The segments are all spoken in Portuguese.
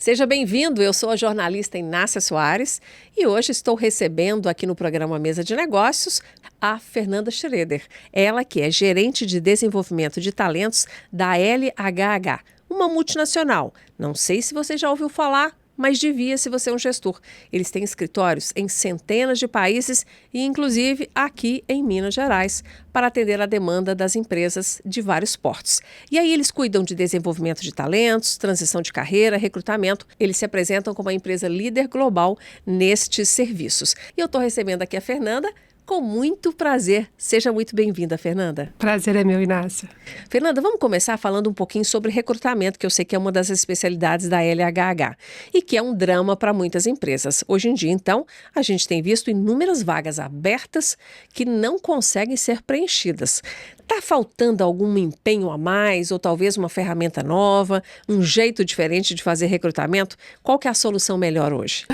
Seja bem-vindo, eu sou a jornalista Inácia Soares e hoje estou recebendo aqui no programa Mesa de Negócios a Fernanda Schroeder. Ela que é gerente de desenvolvimento de talentos da LHH, uma multinacional. Não sei se você já ouviu falar, mas devia se você é um gestor. Eles têm escritórios em centenas de países e inclusive aqui em Minas Gerais, para atender a demanda das empresas de vários portos. E aí eles cuidam de desenvolvimento de talentos, transição de carreira, recrutamento. Eles se apresentam como uma empresa líder global nestes serviços. E eu estou recebendo aqui a Fernanda com muito prazer. Seja muito bem-vinda, Fernanda. Prazer é meu, Inácia. Fernanda, vamos começar falando um pouquinho sobre recrutamento, que eu sei que é uma das especialidades da LHH e que é um drama para muitas empresas. Hoje em dia, então, a gente tem visto inúmeras vagas abertas que não conseguem ser preenchidas. Está faltando algum empenho a mais ou talvez uma ferramenta nova, um jeito diferente de fazer recrutamento? Qual que é a solução melhor hoje?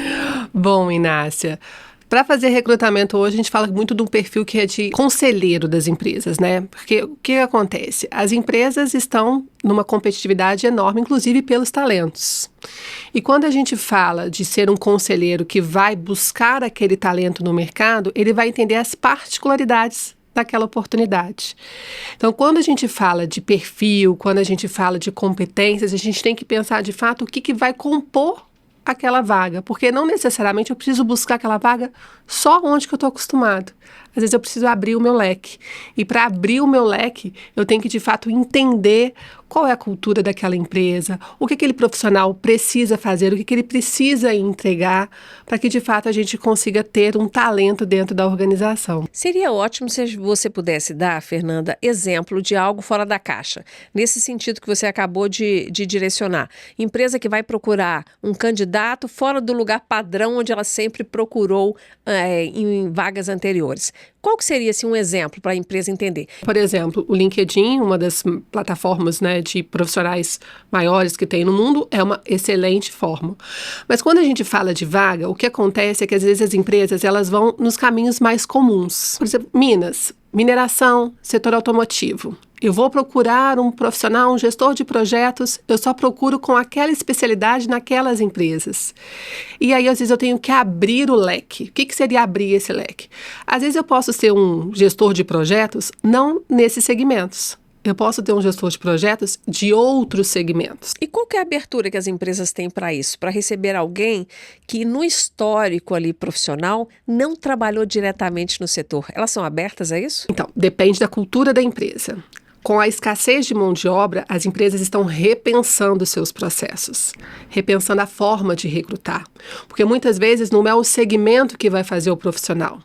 Bom, Inácia, para fazer recrutamento hoje, a gente fala muito de um perfil que é de conselheiro das empresas, né? Porque o que acontece? As empresas estão numa competitividade enorme, inclusive pelos talentos. E quando a gente fala de ser um conselheiro que vai buscar aquele talento no mercado, ele vai entender as particularidades daquela oportunidade. Então, quando a gente fala de perfil, quando a gente fala de competências, a gente tem que pensar de fato o que vai compor aquela vaga, porque não necessariamente eu preciso buscar aquela vaga só onde que eu estou acostumado. Às vezes eu preciso abrir o meu leque. E para abrir o meu leque, eu tenho que de fato entender qual é a cultura daquela empresa, o que aquele profissional precisa fazer, o que ele precisa entregar, para que de fato a gente consiga ter um talento dentro da organização. Seria ótimo se você pudesse dar, Fernanda, exemplo de algo fora da caixa, nesse sentido que você acabou de direcionar. Empresa que vai procurar um candidato fora do lugar padrão onde ela sempre procurou em vagas anteriores. Qual que seria assim, um exemplo para a empresa entender? Por exemplo, o LinkedIn, uma das plataformas, né, de profissionais maiores que tem no mundo, é uma excelente forma. Mas quando a gente fala de vaga, o que acontece é que às vezes as empresas elas vão nos caminhos mais comuns. Por exemplo, Minas, mineração, setor automotivo. Eu vou procurar um profissional, um gestor de projetos, eu só procuro com aquela especialidade naquelas empresas. E aí, às vezes, eu tenho que abrir o leque. O que seria abrir esse leque? Às vezes, eu posso ser um gestor de projetos, não nesses segmentos. Eu posso ter um gestor de projetos de outros segmentos. E qual que é a abertura que as empresas têm para isso? Para receber alguém que no histórico ali profissional não trabalhou diretamente no setor. Elas são abertas a isso? Então, depende da cultura da empresa. Com a escassez de mão de obra, as empresas estão repensando seus processos, repensando a forma de recrutar. Porque muitas vezes não é o segmento que vai fazer o profissional.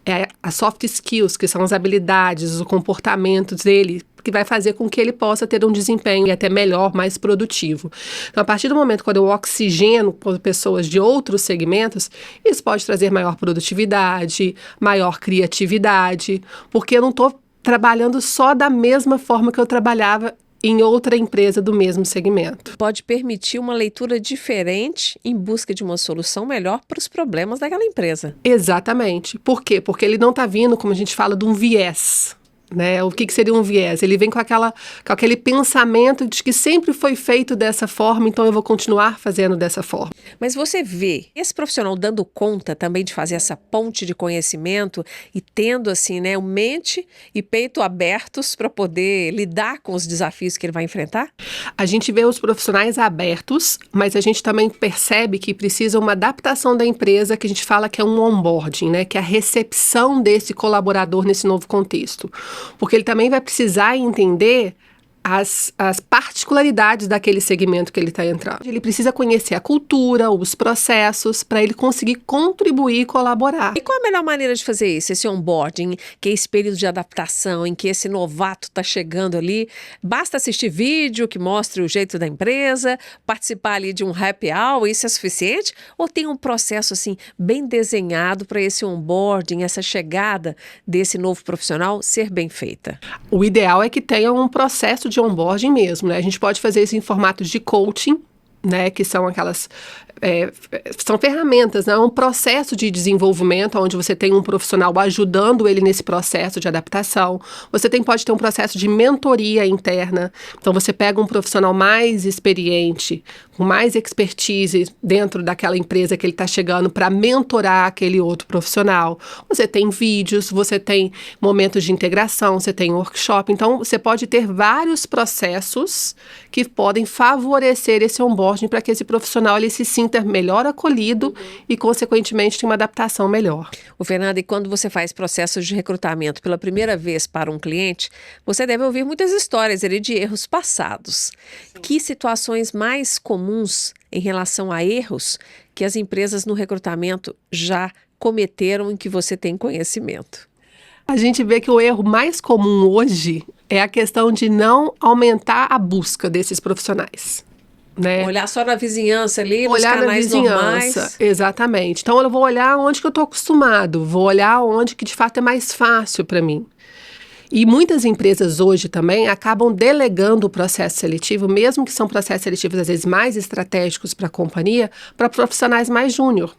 É as soft skills, que são as habilidades, os comportamentos dele, que vai fazer com que ele possa ter um desempenho até melhor, mais produtivo. Então, a partir do momento quando eu oxigeno pessoas de outros segmentos, isso pode trazer maior produtividade, maior criatividade, porque eu não estou trabalhando só da mesma forma que eu trabalhava em outra empresa do mesmo segmento. Pode permitir uma leitura diferente em busca de uma solução melhor para os problemas daquela empresa. Exatamente. Por quê? Porque ele não está vindo, como a gente fala, de um viés. Né? O que seria um viés? Ele vem com aquele pensamento de que sempre foi feito dessa forma, então eu vou continuar fazendo dessa forma. Mas você vê esse profissional dando conta também de fazer essa ponte de conhecimento e tendo assim, né, mente e peito abertos para poder lidar com os desafios que ele vai enfrentar? A gente vê os profissionais abertos, mas a gente também percebe que precisa uma adaptação da empresa, que a gente fala que é um onboarding, né? Que é a recepção desse colaborador nesse novo contexto. Porque ele também vai precisar entender as particularidades daquele segmento que ele está entrando. Ele precisa conhecer a cultura, os processos, para ele conseguir contribuir e colaborar. E qual a melhor maneira de fazer isso? Esse onboarding, que é esse período de adaptação, em que esse novato está chegando ali, basta assistir vídeo que mostre o jeito da empresa, participar ali de um happy hour, isso é suficiente? Ou tem um processo assim bem desenhado para esse onboarding, essa chegada desse novo profissional ser bem feita? O ideal é que tenha um processo de onboarding mesmo, né? A gente pode fazer isso em formatos de coaching, né, que são aquelas são ferramentas, né, é um processo de desenvolvimento onde você tem um profissional ajudando ele nesse processo de adaptação. Você pode ter um processo de mentoria interna. Então você pega um profissional mais experiente, com mais expertise dentro daquela empresa que ele está chegando para mentorar aquele outro profissional. Você tem vídeos, você tem momentos de integração, você tem workshop. Então você pode ter vários processos que podem favorecer esse onboarding para que esse profissional ele se sinta melhor acolhido e, consequentemente, tenha uma adaptação melhor. Fernanda, e quando você faz processos de recrutamento pela primeira vez para um cliente, você deve ouvir muitas histórias ali de erros passados. Sim. Que situações mais comuns em relação a erros que as empresas no recrutamento já cometeram em que você tem conhecimento? A gente vê que o erro mais comum hoje é a questão de não aumentar a busca desses profissionais. Né? Olhar só na vizinhança ali, nos canais normais. Exatamente. Então eu vou olhar onde que eu estou acostumado, vou olhar onde que de fato é mais fácil para mim. E muitas empresas hoje também acabam delegando o processo seletivo, mesmo que são processos seletivos às vezes mais estratégicos para a companhia, para profissionais mais júnior.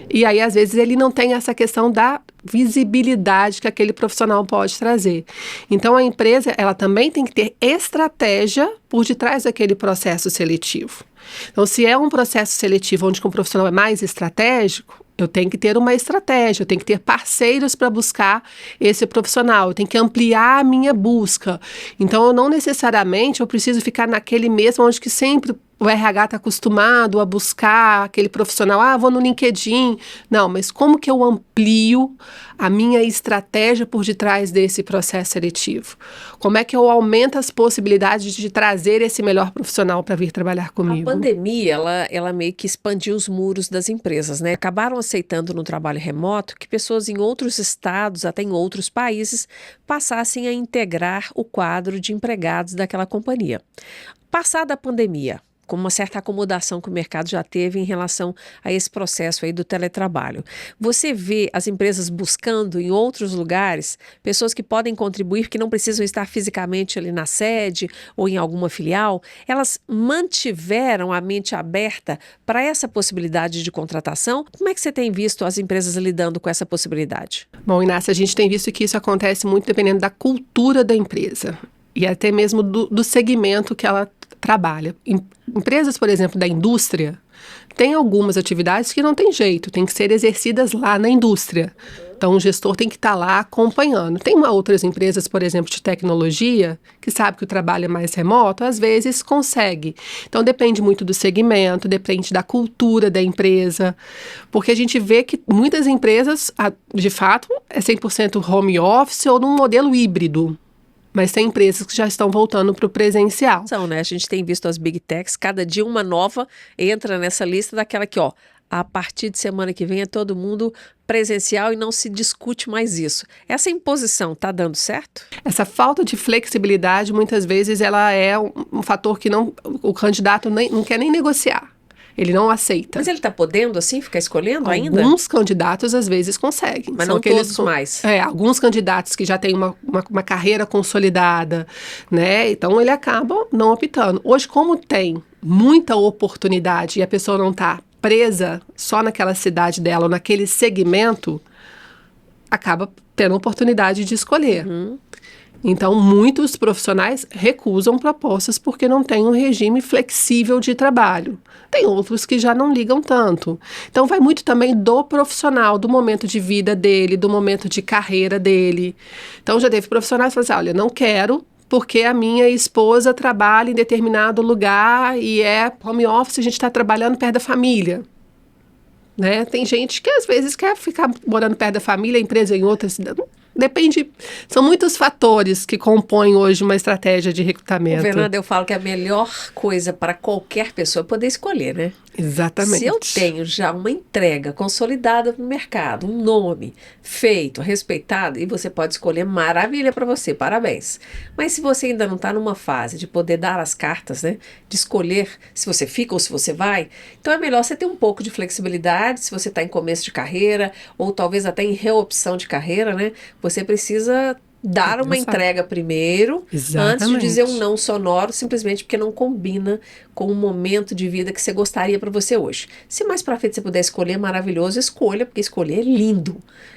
E aí, às vezes, ele não tem essa questão da visibilidade que aquele profissional pode trazer. Então, a empresa, ela também tem que ter estratégia por detrás daquele processo seletivo. Então, se é um processo seletivo onde um profissional é mais estratégico, eu tenho que ter uma estratégia, eu tenho que ter parceiros para buscar esse profissional, eu tenho que ampliar a minha busca. Então, eu não necessariamente eu preciso ficar naquele mesmo onde que sempre o RH está acostumado a buscar aquele profissional, vou no LinkedIn. Não, mas como que eu amplio a minha estratégia por detrás desse processo seletivo? Como é que eu aumento as possibilidades de trazer esse melhor profissional para vir trabalhar comigo? A pandemia, ela meio que expandiu os muros das empresas, né? Acabaram aceitando no trabalho remoto que pessoas em outros estados, até em outros países, passassem a integrar o quadro de empregados daquela companhia. Passada a pandemia, com uma certa acomodação que o mercado já teve em relação a esse processo aí do teletrabalho. Você vê as empresas buscando em outros lugares pessoas que podem contribuir, que não precisam estar fisicamente ali na sede ou em alguma filial. Elas mantiveram a mente aberta para essa possibilidade de contratação? Como é que você tem visto as empresas lidando com essa possibilidade? Bom, Inácia, a gente tem visto que isso acontece muito dependendo da cultura da empresa e até mesmo do segmento que ela trabalha. Empresas, por exemplo, da indústria, tem algumas atividades que não tem jeito, tem que ser exercidas lá na indústria. Então, o gestor tem que estar lá acompanhando. Tem outras empresas, por exemplo, de tecnologia, que sabe que o trabalho é mais remoto, às vezes consegue. Então, depende muito do segmento, depende da cultura da empresa, porque a gente vê que muitas empresas, de fato, é 100% home office ou num modelo híbrido. Mas tem empresas que já estão voltando para o presencial. São, né? A gente tem visto as Big Techs, cada dia uma nova entra nessa lista daquela que, a partir de semana que vem é todo mundo presencial e não se discute mais isso. Essa imposição está dando certo? Essa falta de flexibilidade, muitas vezes, ela é um fator que o candidato não quer nem negociar. Ele não aceita. Mas ele está podendo, assim, ficar escolhendo ainda? Alguns candidatos, às vezes, conseguem. Mas não todos mais. Alguns candidatos que já têm uma carreira consolidada, né? Então, ele acaba não optando. Hoje, como tem muita oportunidade e a pessoa não está presa só naquela cidade dela ou naquele segmento, acaba tendo a oportunidade de escolher. Então, muitos profissionais recusam propostas porque não tem um regime flexível de trabalho. Tem outros que já não ligam tanto. Então, vai muito também do profissional, do momento de vida dele, do momento de carreira dele. Então, já teve profissionais que falam assim, olha, não quero porque a minha esposa trabalha em determinado lugar e é home office, a gente está trabalhando perto da família. Né? Tem gente que às vezes quer ficar morando perto da família, a empresa em outra cidade. Depende, são muitos fatores que compõem hoje uma estratégia de recrutamento. Fernanda, eu falo que a melhor coisa para qualquer pessoa é poder escolher, né? Exatamente. Se eu tenho já uma entrega consolidada no mercado, um nome feito, respeitado, e você pode escolher, maravilha para você, parabéns. Mas se você ainda não está numa fase de poder dar as cartas, né? De escolher se você fica ou se você vai, então é melhor você ter um pouco de flexibilidade, se você está em começo de carreira, ou talvez até em reopção de carreira, né? Você precisa dar uma entrega primeiro, Exatamente. antes de dizer um não sonoro, simplesmente porque não combina com o momento de vida que você gostaria para você hoje. Se mais para frente você puder escolher, maravilhoso, escolha, porque escolher é lindo.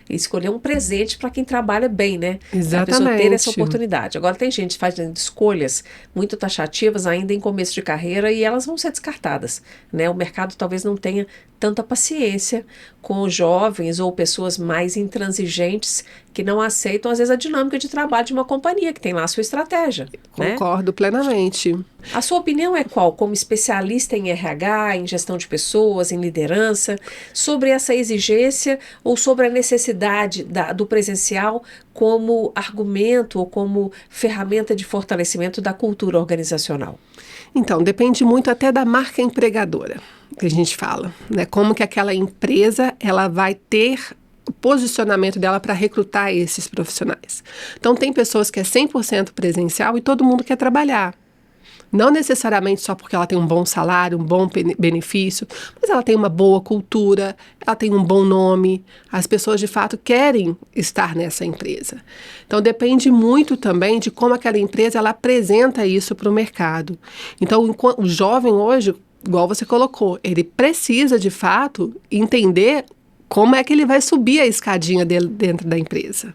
E escolher é um presente para quem trabalha bem, né? Exatamente. A pessoa ter essa oportunidade. Agora tem gente fazendo escolhas muito taxativas ainda em começo de carreira e elas vão ser descartadas, né? O mercado talvez não tenha tanta paciência com jovens ou pessoas mais intransigentes que não aceitam, às vezes, a dinâmica de trabalho de uma companhia que tem lá a sua estratégia. Concordo plenamente. A sua opinião é qual, como especialista em RH, em gestão de pessoas, em liderança, sobre essa exigência ou sobre a necessidade do presencial como argumento ou como ferramenta de fortalecimento da cultura organizacional? Então, depende muito até da marca empregadora, que a gente fala, né? Como que aquela empresa ela vai ter o posicionamento dela para recrutar esses profissionais. Então, tem pessoas que é 100% presencial e todo mundo quer trabalhar. Não necessariamente só porque ela tem um bom salário, um bom benefício, mas ela tem uma boa cultura, ela tem um bom nome. As pessoas, de fato, querem estar nessa empresa. Então, depende muito também de como aquela empresa ela apresenta isso para o mercado. Então, o jovem hoje, igual você colocou, ele precisa, de fato, entender como é que ele vai subir a escadinha dele dentro da empresa.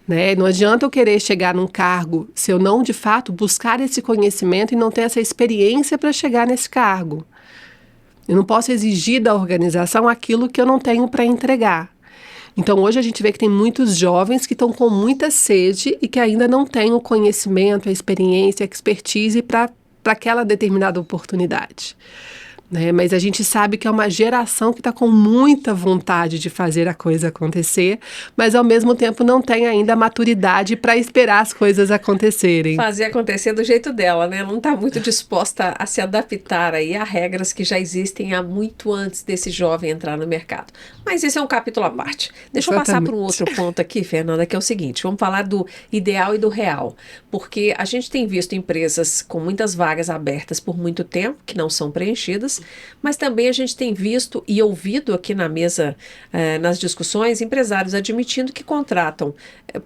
Né? Não adianta eu querer chegar num cargo se eu não, de fato, buscar esse conhecimento e não ter essa experiência para chegar nesse cargo. Eu não posso exigir da organização aquilo que eu não tenho para entregar. Então, hoje a gente vê que tem muitos jovens que estão com muita sede e que ainda não têm o conhecimento, a experiência, a expertise para aquela determinada oportunidade. Né? Mas a gente sabe que é uma geração que está com muita vontade de fazer a coisa acontecer, mas ao mesmo tempo não tem ainda a maturidade para esperar as coisas acontecerem. Fazer acontecer do jeito dela, né? Não está muito disposta a se adaptar aí a regras que já existem há muito antes desse jovem entrar no mercado. Mas esse é um capítulo à parte. Deixa eu passar para um outro ponto aqui, Fernanda, que é o seguinte, vamos falar do ideal e do real, porque a gente tem visto empresas com muitas vagas abertas por muito tempo, que não são preenchidas, mas também a gente tem visto e ouvido aqui na mesa, nas discussões, empresários admitindo que contratam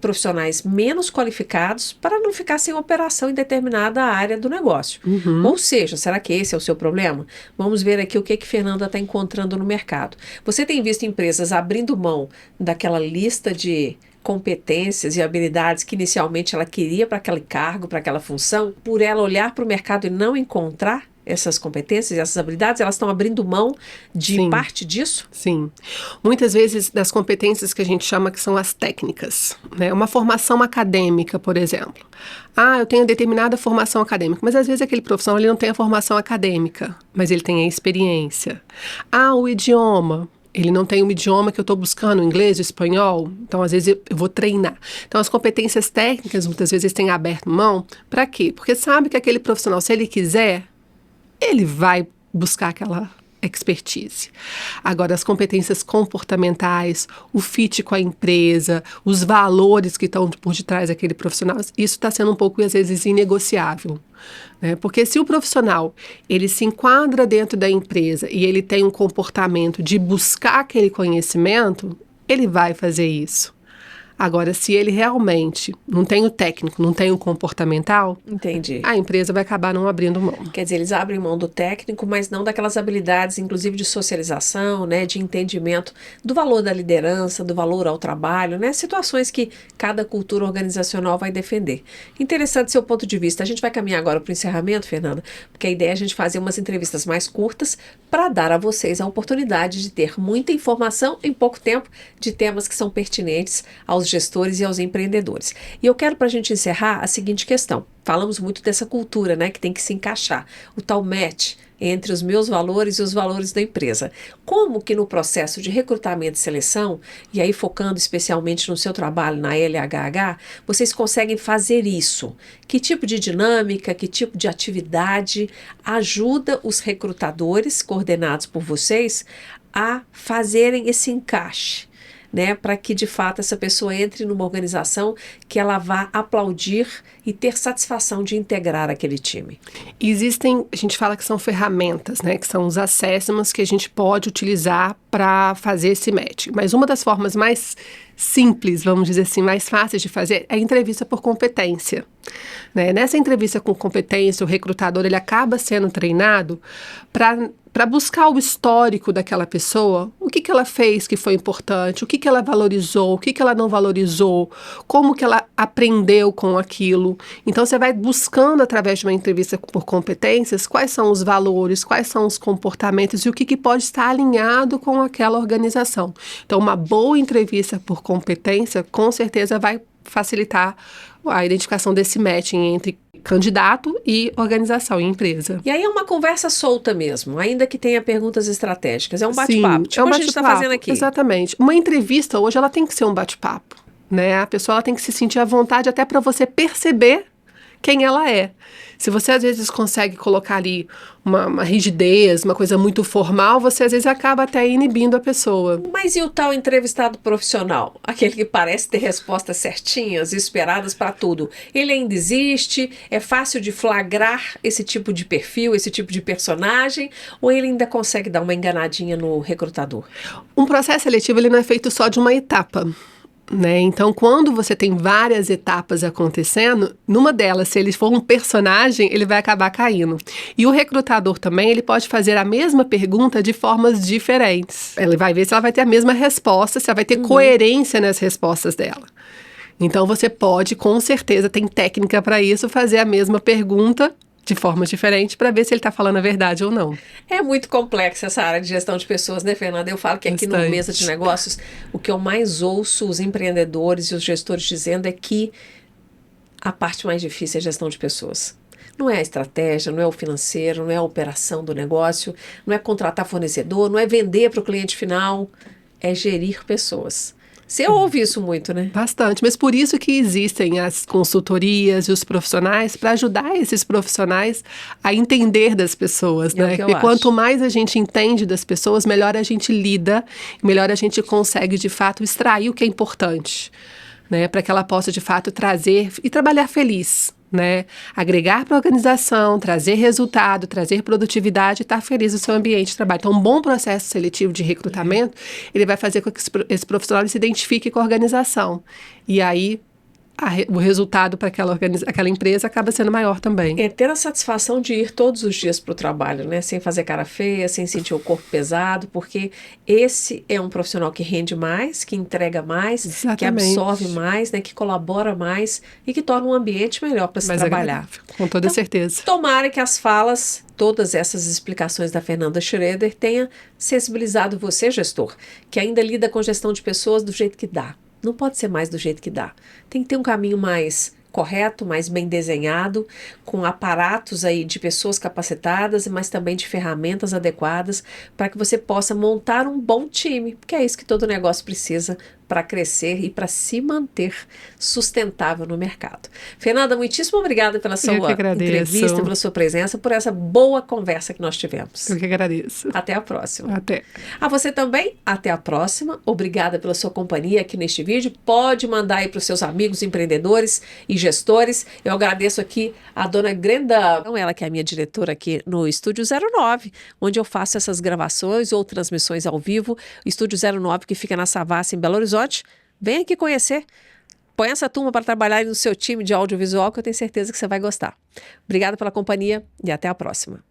profissionais menos qualificados para não ficar sem operação em determinada área do negócio. Ou seja, será que esse é o seu problema? Vamos ver aqui o que Fernanda está encontrando no mercado. Você tem visto empresas abrindo mão daquela lista de competências e habilidades que inicialmente ela queria para aquele cargo, para aquela função, por ela olhar para o mercado e não encontrar essas competências e essas habilidades, elas estão abrindo mão de Sim. parte disso? Sim. Muitas vezes das competências que a gente chama que são as técnicas, né? Uma formação acadêmica, por exemplo. Eu tenho determinada formação acadêmica, mas às vezes aquele profissional ele não tem a formação acadêmica, mas ele tem a experiência. O idioma. Ele não tem um idioma que eu estou buscando, inglês, espanhol, então às vezes eu vou treinar. Então as competências técnicas muitas vezes têm aberto mão. Para quê? Porque sabe que aquele profissional, se ele quiser, ele vai buscar aquela expertise. Agora, as competências comportamentais, o fit com a empresa, os valores que estão por detrás daquele profissional, isso está sendo um pouco, às vezes, inegociável. Né? Porque se o profissional, ele se enquadra dentro da empresa e ele tem um comportamento de buscar aquele conhecimento, ele vai fazer isso. Agora, se ele realmente não tem o técnico, não tem o comportamental, entendi, a empresa vai acabar não abrindo mão. Quer dizer, eles abrem mão do técnico, mas não daquelas habilidades, inclusive de socialização, né, de entendimento do valor da liderança, do valor ao trabalho, né, situações que cada cultura organizacional vai defender. Interessante seu ponto de vista. A gente vai caminhar agora para o encerramento, Fernanda, porque a ideia é a gente fazer umas entrevistas mais curtas para dar a vocês a oportunidade de ter muita informação em pouco tempo de temas que são pertinentes aos gestores e aos empreendedores. E eu quero, para a gente encerrar, a seguinte questão. Falamos muito dessa cultura, né, que tem que se encaixar, o tal match entre os meus valores e os valores da empresa. Como que no processo de recrutamento e seleção, e aí focando especialmente no seu trabalho na LHH, vocês conseguem fazer isso? Que tipo de dinâmica, que tipo de atividade ajuda os recrutadores, coordenados por vocês, a fazerem esse encaixe né, para que de fato essa pessoa entre numa organização que ela vá aplaudir e ter satisfação de integrar aquele time. Existem, a gente fala que são ferramentas, né, que são os assessments que a gente pode utilizar para fazer esse match. Mas uma das formas mais simples, vamos dizer assim, mais fáceis de fazer é a entrevista por competência. Né? Nessa entrevista com competência, o recrutador ele acaba sendo treinado para buscar o histórico daquela pessoa, o que ela fez que foi importante, o que ela valorizou, o que ela não valorizou, como que ela aprendeu com aquilo. Então, você vai buscando, através de uma entrevista por competências, quais são os valores, quais são os comportamentos e o que pode estar alinhado com aquela organização. Então, uma boa entrevista por competência, com certeza, vai facilitar a identificação desse matching entre candidato e organização e empresa. E aí é uma conversa solta mesmo, ainda que tenha perguntas estratégicas. É um bate-papo, tipo a gente está fazendo aqui. Exatamente. Uma entrevista hoje, ela tem que ser um bate-papo, né? A pessoa ela tem que se sentir à vontade até para você perceber quem ela é. Se você às vezes consegue colocar ali uma rigidez, uma coisa muito formal, você às vezes acaba até inibindo a pessoa. Mas e o tal entrevistado profissional? Aquele que parece ter respostas certinhas e esperadas para tudo. Ele ainda existe? É fácil de flagrar esse tipo de perfil, esse tipo de personagem? Ou ele ainda consegue dar uma enganadinha no recrutador? Um processo seletivo ele não é feito só de uma etapa. Né? Então, quando você tem várias etapas acontecendo, numa delas, se ele for um personagem, ele vai acabar caindo. E o recrutador também, ele pode fazer a mesma pergunta de formas diferentes. Ele vai ver se ela vai ter a mesma resposta, se ela vai ter coerência nas respostas dela. Então, você pode, com certeza, tem técnica para isso, fazer a mesma pergunta de forma diferente para ver se ele está falando a verdade ou não. É muito complexa essa área de gestão de pessoas, né, Fernanda? Eu falo que aqui no Mesa de Negócios, o que eu mais ouço os empreendedores e os gestores dizendo é que a parte mais difícil é a gestão de pessoas. Não é a estratégia, não é o financeiro, não é a operação do negócio, não é contratar fornecedor, não é vender para o cliente final, é gerir pessoas. Você ouve isso muito, né? Bastante, mas por isso que existem as consultorias e os profissionais para ajudar esses profissionais a entender das pessoas, né? Porque quanto mais a gente entende das pessoas, melhor a gente lida, melhor a gente consegue, de fato, extrair o que é importante, né? Para que ela possa, de fato, trazer e trabalhar feliz, né? Agregar para a organização, trazer resultado, trazer produtividade e estar feliz no seu ambiente de trabalho. Então, um bom processo seletivo de recrutamento, ele vai fazer com que esse profissional se identifique com a organização. E aí, o resultado para aquela empresa acaba sendo maior também. É ter a satisfação de ir todos os dias para o trabalho, né? Sem fazer cara feia, sem sentir o corpo pesado, porque esse é um profissional que rende mais, que entrega mais, que absorve mais, né? Que colabora mais e que torna um ambiente melhor para se trabalhar. Agradável, com toda certeza. Tomara que as falas, todas essas explicações da Fernanda Schroeder tenha sensibilizado você, gestor, que ainda lida com gestão de pessoas do jeito que dá. Não pode ser mais do jeito que dá. Tem que ter um caminho mais correto, mais bem desenhado, com aparatos aí de pessoas capacitadas, mas também de ferramentas adequadas para que você possa montar um bom time, porque é isso que todo negócio precisa para crescer e para se manter sustentável no mercado. Fernanda, muitíssimo obrigada pela sua entrevista, pela sua presença, por essa boa conversa que nós tivemos. Eu que agradeço. Até a próxima. Até. A você também, até a próxima. Obrigada pela sua companhia aqui neste vídeo. Pode mandar aí para os seus amigos empreendedores e gestores. Eu agradeço aqui a dona Grenda, ela que é a minha diretora aqui no Estúdio 09, onde eu faço essas gravações ou transmissões ao vivo. O Estúdio 09 que fica na Savassi, em Belo Horizonte. Vem aqui conhecer. Põe essa turma para trabalhar no seu time de audiovisual que eu tenho certeza que você vai gostar. Obrigada pela companhia e até a próxima.